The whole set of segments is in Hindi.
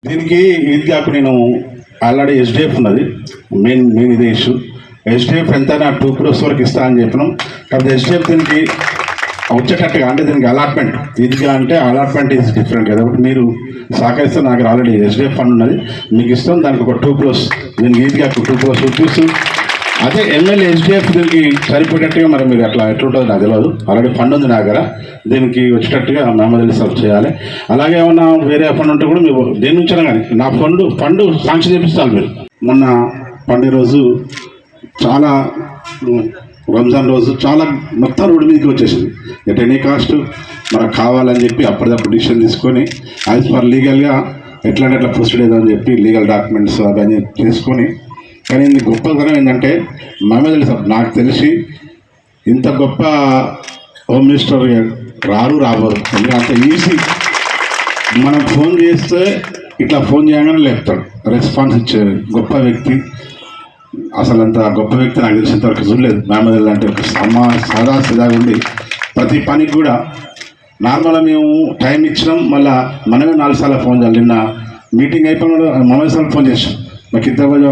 దీనికి ఈద్గాకు నేను ఆల్రెడీ ఎస్డిఎఫ్ ఉన్నది మెయిన్ ఇదే ఇష్యూ. ఎస్డిఎఫ్ ఎంత 2 crores వరకు ఇస్తా అని చెప్పినాం. కాకపోతే ఎస్డిఎఫ్ దీనికి వచ్చేటట్టుగా అంటే దీనికి అలాట్మెంట్ ఈద్గా అంటే అలాట్మెంట్ ఈజ్ డిఫరెంట్ కదా. కాబట్టి మీరు సహకరిస్తే నాకు ఆల్రెడీ ఎస్డిఎఫ్ ఫండ్ ఉన్నది మీకు ఇస్తాం. దానికి ఒక 2 crores దీనికి ఈద్గాకు 2 crores రూపీస్. అదే ఎమ్మెల్యే ఎస్డిఎఫ్ దీనికి సరిపోయేటట్టుగా మరి మీరు అట్లా ఎట్లుంటుందో నాకు తెలియదు. ఆల్రెడీ ఫండ్ ఉంది నా దగ్గర, దీనికి వచ్చేటట్టుగా మెమరీ సర్వ్ చేయాలి. అలాగే ఏమన్నా వేరే ఫండ్ ఉంటే కూడా మీరు దేని నుంచైనా కానీ నా ఫండ్ శాంక్షన్ చేపిస్తాను. మీరు మొన్న పండుగ రోజు చాలా రంజాన్ రోజు చాలా మొత్తం రోడ్డు మీదకి వచ్చేసింది. ఎట్ ఎనీ కాస్ట్ మనకు కావాలని చెప్పి అప్పటిదప్పుడు డిసిషన్ తీసుకొని యాజ్ పర్ లీగల్గా ఎట్లా ప్రొసీడ్ అయ్యేదని చెప్పి లీగల్ డాక్యుమెంట్స్ అవన్నీ చేసుకొని. కానీ ఇది గొప్పతనం ఏంటంటే మేమే తెలుసు, నాకు తెలిసి ఇంత గొప్ప హోమ్ మినిస్టర్ రాబోదు. ఎందుకంటే ఈజీ మనం ఫోన్ చేస్తే ఇట్లా ఫోన్ చేయగానే లేపుతాడు, రెస్పాన్స్ ఇచ్చే గొప్ప వ్యక్తి. అసలు అంత గొప్ప వ్యక్తి నాకు తెలిసినంతవరకు చూడలేదు. మేమదల్ అంటే ఒక సాదా ఉండి ప్రతి పనికి కూడా నార్మల్గా మేము టైం ఇచ్చినాం. మళ్ళీ మనమే 4 సార్లు ఫోన్ చేయాలి. నిన్న మీటింగ్ అయిపోయిన మనమే సార్లు ఫోన్ చేసాం. मैं कितने बजे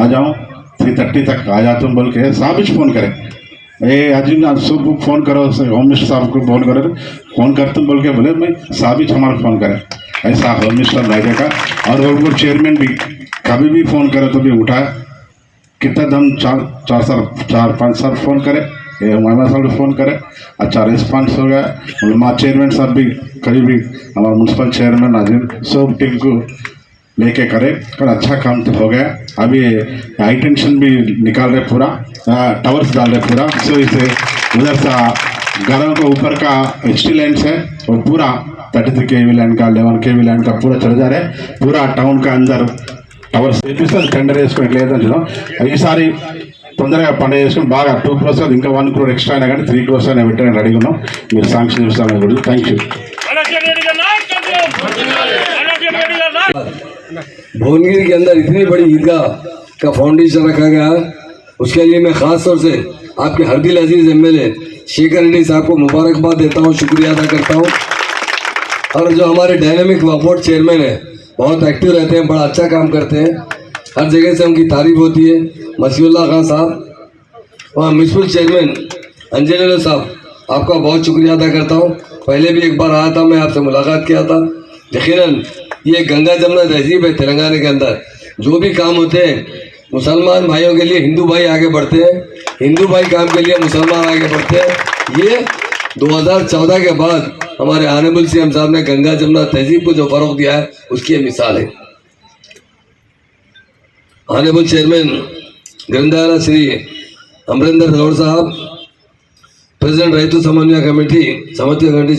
आ जाऊँ 3:30 तक आ जाता हूँ बोल के साहब ही फ़ोन करे, अजीब सुबह फ़ोन करो होम मिनिस्टर साहब को फ़ोन करते बोल के बोले मैं साहब ही हमारा फ़ोन करे. ऐसा होम मिनिस्टर रहेगा. और वो चेयरमैन भी कभी भी फ़ोन करे तो भी उठाए. कितना दम 4-5 साल फ़ोन करे, महिला साहब फ़ोन करे. अच्छा रिस्पॉन्स हो गया. माँ चेयरमैन साहब भी कभी भी हमारा म्यूनसिपल चेयरमैन नाजिम सब टीम को लेके करे और अच्छा काम तो हो गया. अभी हाई टेंशन भी निकाल रहे पूरा, टावर्स डाल रहे पूरा. सो इसे उधर सा घरों को ऊपर का HT लाइन है और पूरा 33 kV लाइन का 11 kV लाइन का पूरा चल जा रहा है. पूरा टाउन का अंदर టవర్స్ వేపిస్తుంది. టెండర్ వేసుకుని లేదని చూద్దాం. ఈసారి తొందరగా పండుగ చేసుకుని బాగా 2 crores ఇంకా 1 crore ఎక్స్ట్రా అయినా కానీ 3 crores అయినా పెట్టాలని రెడీగా ఉన్నాం. మీరు శాంక్షన్ ఇస్తామని కూడా థ్యాంక్ యూ. भुवनगिरी के अंदर इतनी बड़ी ईदगाह का फाउंडेशन रखा गया, उसके लिए मैं ख़ास तौर से आपके हरदिल अजीज़ एमएलए शेखर रेड्डी साहब को मुबारकबाद देता हूँ, शुक्रिया अदा करता हूँ. और जो हमारे डायनामिक वक्फ चेयरमैन है बहुत एक्टिव रहते हैं, बड़ा अच्छा काम करते हैं, हर जगह से उनकी तारीफ होती है. मसीउल्लाह खान साहब और म्यूनसिपल चेयरमैन अंजनेलो साहब आपका बहुत शुक्रिया अदा करता हूँ. पहले भी एक बार आया था, मैं आपसे मुलाकात किया था. यकीनन ये गंगा जमुना तहजीब है तेलंगाना के अंदर. जो भी काम होते हैं मुसलमान भाइयों के लिए हिंदू भाई आगे बढ़ते हैं, हिंदू भाई काम के लिए मुसलमान आगे बढ़ते हैं. ये 2014 के बाद हमारे ऑनरेबल सीएम साहब ने गंगा जमुना तहजीब को जो फ़रोग दिया है उसकी ये मिसाल है. ऑनरेबल चेयरमैन ग्रंथालय श्री अमरिंदर गौड़ साहब, प्रेसिडेंट रैतु समन्वय कमेटी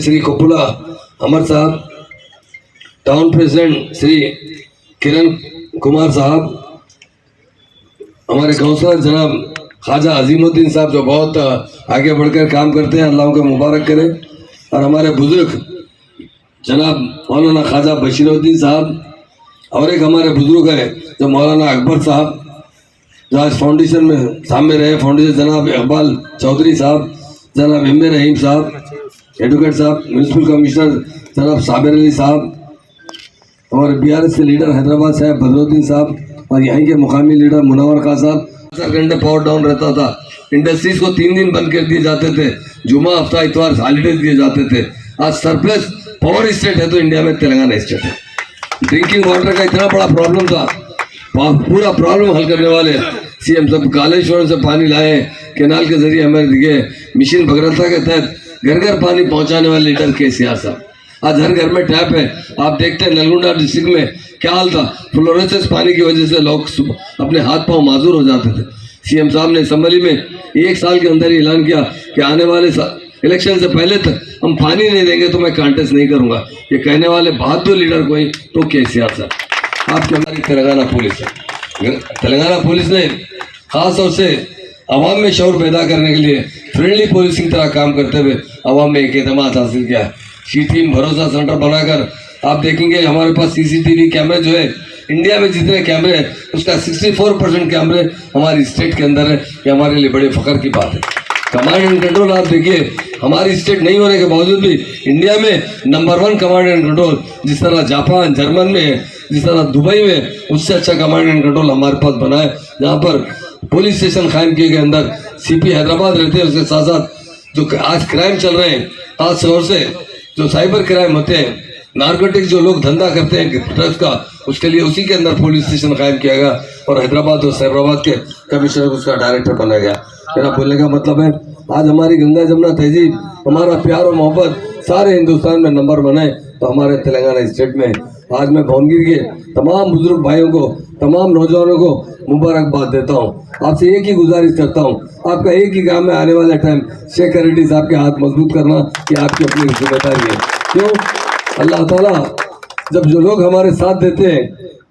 श्री कोपुला अमर साहब, टाउन प्रेसिडेंट श्री किरण कुमार साहब, हमारे काउंसलर जनाब ख्वाजा अजीमुद्दीन साहब जो बहुत आगे बढ़कर काम करते हैं, अल्लाह को मुबारक करे. और हमारे बुजुर्ग जनाब मौलाना ख्वाजा बशीरुद्दीन साहब, और एक हमारे बुजुर्ग है जो मौलाना अकबर साहब जो आज फाउंडेशन में सामने रहे. फाउंडेशन जनाब इकबाल चौधरी साहब, जनाब एम.ए. रहीम साहब, एडवोकेट साहब, म्यूनसिपल कमिश्नर जनाब साबिर अली साहब, और BRS के लीडर हैदराबाद साहब बदरुद्दीन साहब, और यहाँ के मुकामी लीडर मुनव्वर खान साहब. 4 घंटे पावर डाउन रहता था, इंडस्ट्रीज को 3 दिन बंद कर दिए जाते थे, जुमा हफ्ता इतवार हॉलीडेज दिए जाते थे. आज सरप्लस पावर स्टेट है तो इंडिया में तेलंगाना स्टेट है. ड्रिंकिंग वाटर का इतना बड़ा प्रॉब्लम था, पूरा प्रॉब्लम हल करने वाले सीएम सब कालेश्वर से पानी लाए, केनाल के जरिए हमारे दिए मिशन भगीरथा के तहत घर घर पानी पहुँचाने वाले लीडर KCR साहब. आज हर घर में टैप है. आप देखते हैं नलगुंडा डिस्ट्रिक्ट में क्या हाल था, फ्लोरेसेस पानी की वजह से लोग अपने हाथ पांव माजूर हो जाते थे. सीएम साहब ने असम्बली में 1 साल के अंदर ही ऐलान किया कि आने वाले इलेक्शन से पहले तक हम पानी नहीं देंगे तो मैं कॉन्टेस्ट नहीं करूंगा. ये कहने वाले बहादुर लीडर कोई तो KCR साहब. आपकी हमारी तेलंगाना पुलिस है. तेलंगाना पुलिस ने खास तौर से आवाम में शौर पैदा करने के लिए फ्रेंडली पुलिसिंग तरह काम करते हुए आवाम में एक एतमाद हासिल किया है. टीम भरोसा सेंटर बनाकर आप देखेंगे हमारे पास CCTV कैमरे जो है इंडिया में जितने कैमरे हैं उसका 64% कैमरे हमारी स्टेट के अंदर है. ये हमारे लिए बड़े फख्र की बात है. कमांड एंड कंट्रोल आप देखिए, हमारी स्टेट नहीं होने के बावजूद भी इंडिया में नंबर 1 कमांड एंड कंट्रोल, जिस तरह जापान जर्मन में है, जिस तरह दुबई में, उससे अच्छा कमांड एंड कंट्रोल हमारे पास बना है। जहाँ पर पुलिस स्टेशन कायम किए गए, अंदर सीपी हैदराबाद रहते हैं, उसके साथ साथ जो आज क्राइम चल रहे हैं, खास तौर से जो साइबर क्राइम होते हैं, नार्कोटिक्स जो लोग धंधा करते हैं ड्रग्स का, उसके लिए उसी के अंदर पुलिस स्टेशन कायम किया गया और हैदराबाद और साइबराबाद के कमिश्नर उसका डायरेक्टर बनाया गया। मेरा बोलने का मतलब है, आज हमारी गंगा जमुना तहजीब, हमारा प्यार और मोहब्बत सारे हिंदुस्तान में नंबर 1 है, तो हमारे तेलंगाना स्टेट में आज मैं भुवनगिर के तमाम बुजुर्ग भाइयों को, तमाम नौजवानों को मुबारकबाद देता हूँ। आपसे एक ही गुजारिश करता हूँ, आपका एक ही काम में आने वाले टाइम शेखर रेड्डी साहब के हाथ मजबूत करना, ये आपकी अपनी जिम्मेदारी है। क्यों? अल्लाह ताला जब जो लोग हमारे साथ देते हैं,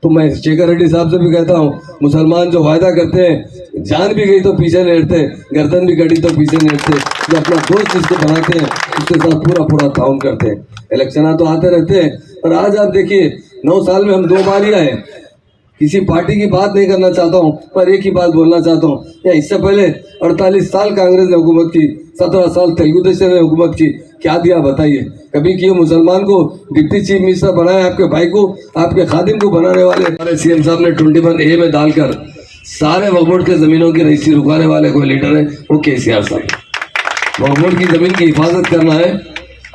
तो मैं शेखर रेड्डी साहब से भी कहता हूँ, मुसलमान जो वायदा करते हैं, जान भी गई तो पीछे नहीं हटते, गर्दन भी कटी तो पीछे नहीं हटते, जो अपना दोस्त जिसको बनाते हैं उसके साथ पूरा ताउन करते हैं। इलेक्शन तो आते रहते हैं, और आज आप देखिए 9 साल में हम 2 बार ही आए। किसी पार्टी की बात नहीं करना चाहता हूँ, पर एक ही बात बोलना चाहता हूँ, या इससे पहले 48 साल कांग्रेस ने हुकूमत की, 17 साल तेलुगु देशम ने हुकूमत की, क्या दिया बताइए? कभी किए मुसलमान को डिप्टी चीफ मिनिस्टर बनाया, आपके भाई को, आपके खादिम को बनाने वाले हमारे सीएम साहब ने 21A में डालकर सारे वक्फ बोर्ड के जमीनों की रजिस्ट्री रुकाने वाले कोई लीडर है, वो केसीआर साहब। वक्फ बोर्ड की जमीन की हिफाजत करना है,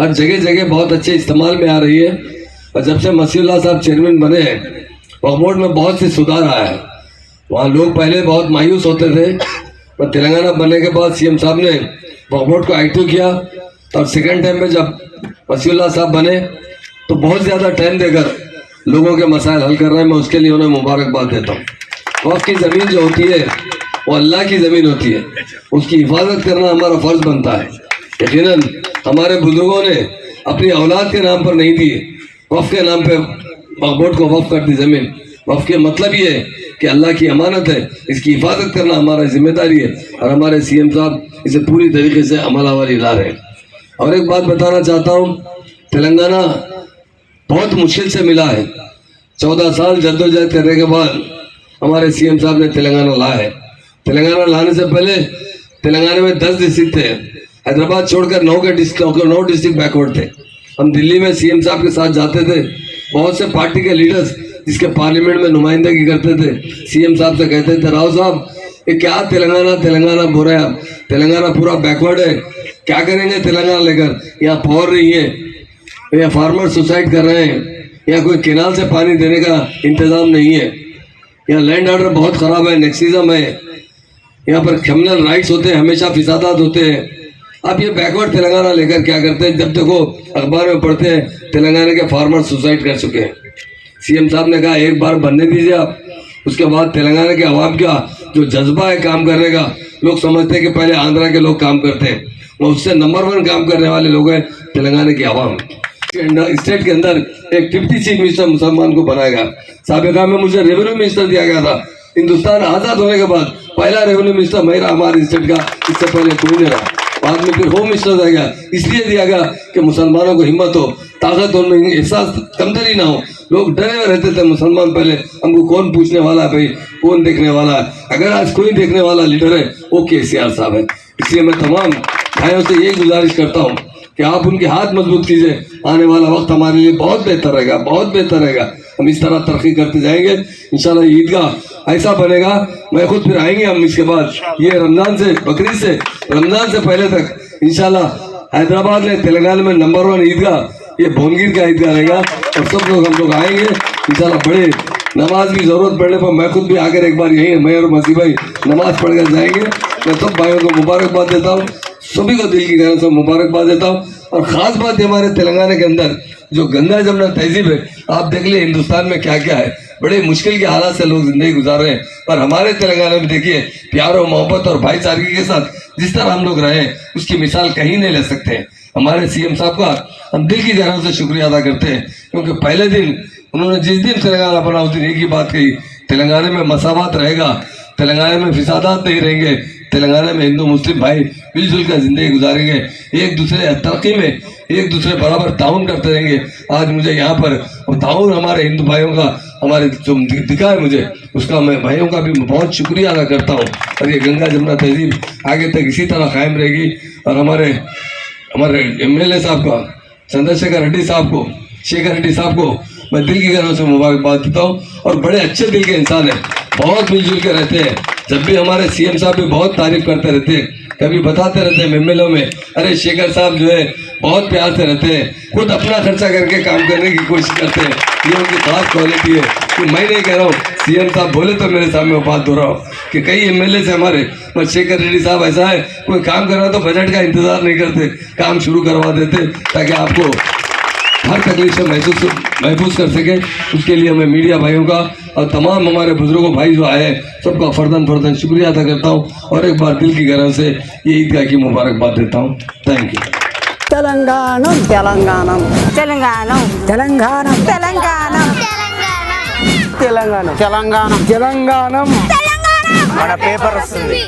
हर जगह जगह बहुत अच्छे इस्तेमाल में आ रही है। और जब से मसीहुल्लाह साहब चेयरमैन बने हैं, वक्फ बोर्ड में बहुत से सुधार आया है। वहाँ लोग पहले बहुत मायूस होते थे, पर तेलंगाना बनने के बाद सीएम साहब ने वक्फ बोर्ड को एक्टिव किया, और सेकेंड टाइम में जब मसीहुल्लाह साहब बने तो बहुत ज़्यादा टाइम देकर लोगों के मसाइल हल कर रहे हैं। मैं उसके लिए उन्हें मुबारकबाद देता हूँ। वक्फ की ज़मीन जो होती है वो अल्लाह की ज़मीन होती है, उसकी हिफाजत करना हमारा फ़र्ज बनता है। यकीनन हमारे बुजुर्गों ने अपनी औलाद के नाम पर नहीं दी, वक्फ के नाम पे वक्फ बोर्ड को वक्फ कर दी ज़मीन। वक्फ के मतलब ये है कि अल्लाह की अमानत है, इसकी हिफाजत करना हमारा जिम्मेदारी है, और हमारे सीएम साहब इसे पूरी तरीके से अमलावरी ला रहे हैं। और एक बात बताना चाहता हूँ, तेलंगाना बहुत मुश्किल से मिला है। 14 साल जद्दोजहद करने के बाद हमारे सीएम साहब ने तेलंगाना लाया है। तेलंगाना लाने से पहले तेलंगाना में 10 डिस्ट्रिक्ट थे, हैदराबाद छोड़कर 9 डिस्ट्रिक्ट बैकवर्ड थे। हम दिल्ली में सीएम साहब के साथ जाते थे, बहुत से पार्टी के लीडर्स जिसके पार्लियामेंट में नुमाइंदगी करते थे, सीएम साहब से कहते थे, राव साहब ये क्या तेलंगाना बोल रहे हैं आप, तेलंगाना पूरा बैकवर्ड है, क्या करेंगे तेलंगाना लेकर? यहाँ पावर नहीं है, यहाँ फार्मर सुसाइड कर रहे हैं, यहाँ कोई केनाल से पानी देने का इंतजाम नहीं है, यहाँ लैंड ऑर्डर बहुत ख़राब है, नेक्सिज्म है, यहाँ पर क्रिमिनल राइट्स होते हैं, हमेशा फिसादात होते हैं। अब ये बैकवर्ड तेलंगाना लेकर क्या करते हैं? जब देखो अखबार में पढ़ते हैं तेलंगाना के फार्मर सुसाइड कर चुके हैं। सीएम साहब ने कहा एक बार बनने दीजिए आप, उसके बाद तेलंगाना के अवाम का जो जज्बा है काम करने का, लोग समझते हैं कि पहले आंध्रा के लोग काम करते हैं, वो उससे नंबर 1 काम करने वाले लोग हैं तेलंगाना की अवाम। स्टेट के अंदर एक डिप्टी चीफ मिनिस्टर मुसलमान को बनाया गया। साबिका में मुझे रेवेन्यू मिनिस्टर दिया गया था। हिंदुस्तान आज़ाद होने के बाद पहला रेवेन्यू मिनिस्टर मेरा हमारे स्टेट का, इससे पहले कोई नहीं रहा। बाद में फिर होम मिनिस्टर दिया गया, इसलिए दिया गया कि मुसलमानों को हिम्मत हो, ताकत हो, एहसास कमतरी ना हो। लोग डरे हुए रहते थे मुसलमान, पहले हमको कौन पूछने वाला है भाई, कौन देखने वाला है। अगर आज कोई देखने वाला लीडर है वो केसीआर साहब है। इसलिए मैं तमाम भाइयों से यही गुजारिश करता हूँ कि आप उनके हाथ मजबूत कीजिए। आने वाला वक्त हमारे लिए बहुत बेहतर रहेगा, बहुत बेहतर रहेगा। हम इस तरह तरक्की करते जाएंगे इंशाल्लाह। ईदगाह ऐसा बनेगा, मैं खुद फिर आएंगे हम इसके बाद, ये रमजान से बकरीद से रमजान से पहले तक इंशाल्लाह हैदराबाद में तेलंगाना में नंबर 1 ईदगाह ये भुवनगिर का ईदगाह रहेगा। और सब लोग हम लोग आएंगे इंशाल्लाह। बड़े नमाज की जरूरत पड़ने पर मैं खुद भी आकर एक बार यहीं, मैं और मसीह भाई नमाज पढ़कर जाएंगे। मैं सब भाइयों को मुबारकबाद देता हूँ, सभी को दिल की गहराई से मुबारकबाद देता हूँ। और ख़ास बात हमारे तेलंगाना के अंदर जो गंगा जमुना तहजीब है, आप देख लिए हिंदुस्तान में क्या क्या है, बड़े मुश्किल के हालात से लोग जिंदगी गुजार रहे हैं। पर हमारे तेलंगाना में देखिए प्यार और मोहब्बत और भाईचारगी के साथ जिस तरह हम लोग रहे उसकी मिसाल कहीं नहीं ले सकते हैं। हमारे सीएम साहब का हम दिल की गहराई से शुक्रिया अदा करते हैं, क्योंकि पहले दिन उन्होंने जिस दिन तेलंगाना बना उस दिन एक ही बात कही, तेलंगाना में मसावत रहेगा, तेलंगाना में फिसादात नहीं रहेंगे, तेलंगाना में हिंदू मुस्लिम भाई मिलजुल कर जिंदगी गुजारेंगे, एक दूसरे तरक्की में एक दूसरे बराबर ताउन करते रहेंगे। आज मुझे यहाँ पर ताउन हमारे हिंदू भाइयों का हमारे जो दिखा है मुझे, उसका मैं भाइयों का भी बहुत शुक्रिया अदा करता हूँ। और ये गंगा जमुना तहजीब आगे तक इसी तरह कायम रहेगी। और हमारे MLA साहब का, चंद्रशेखर रेड्डी साहब को, शेखर रेड्डी साहब को मैं दिल की गहराइयों से मुबारकबाद देता हूँ। और बड़े अच्छे दिल के इंसान है, बहुत मिलजुल के रहते हैं। जब भी हमारे CM साहब भी बहुत तारीफ करते रहते हैं, कभी बताते रहते हैं MLA में, अरे शेखर साहब जो है बहुत प्यार से रहते हैं, खुद अपना खर्चा करके काम करने की कोशिश करते हैं। ये उनकी खास क्वालिटी है कि मैं नहीं कह रहा हूँ, CM साहब बोले तो मेरे सामने वो बात दोहराओ कि कई MLA से हमारे, पर शेखर रेड्डी साहब ऐसा है, कोई काम कर रहा तो बजट का इंतजार नहीं करते, काम शुरू करवा देते ताकि आपको हर तकलीफ से महफूज कर सके। उसके लिए मैं मीडिया भाइयों का और तमाम हमारे बुजुर्गों भाई जो आए हैं सबका फर्दन शुक्रिया अदा करता हूँ और एक बार दिल की गहराइयों से ये ईदगाह की मुबारकबाद देता हूँ। Thank you. తెలంగాణం తెలంగాణం తెలంగాణం తెలంగాణం తెలంగాణం తెలంగాణం తెలంగాణం తెలంగాణం మన పేపర్ వస్తుంది.